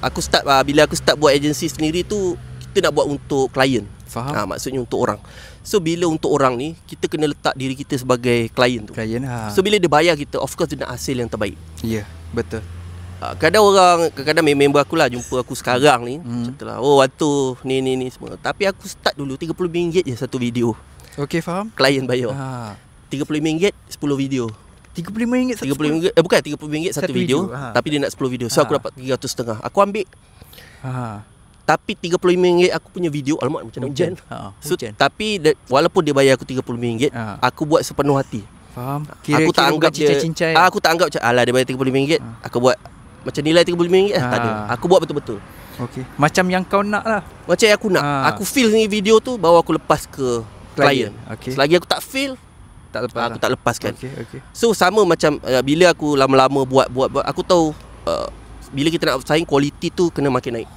Aku start bila aku start buat agensi sendiri tu, kita nak buat untuk klien. Faham. Maksudnya untuk orang. So bila untuk orang ni, kita kena letak diri kita sebagai klien tu. Klien. So bila dia bayar kita, of course dia nak hasil yang terbaik. Ya, betul. Kadang-kadang member aku lah jumpa aku sekarang ni, contohlah, oh waktu ni semua. Tapi aku start dulu RM30 je satu video. Okey, faham. Klien bayar. RM30 10 video. RM35 satu RM30 bukan RM30 satu video, tapi dia nak 10 video. So aku dapat 300.5. Aku ambil. Tapi RM35 aku punya video, alamak macam nak hujan. So, tapi walaupun dia bayar aku RM30, aku buat sepenuh hati. Faham. Aku tak anggap dia cincai. Aku tak anggap alah dia bayar RM30, aku buat macam nilai RM30 tak ada. Aku buat betul-betul. Okey. Macam yang kau nak lah. Macam yang aku nak. Aku feel ni video tu baru aku lepas ke klien. Selagi aku tak feel, aku tak lepaskan. So sama macam bila aku lama-lama buat, aku tahu bila kita nak bersaing, kualiti tu kena makin naik.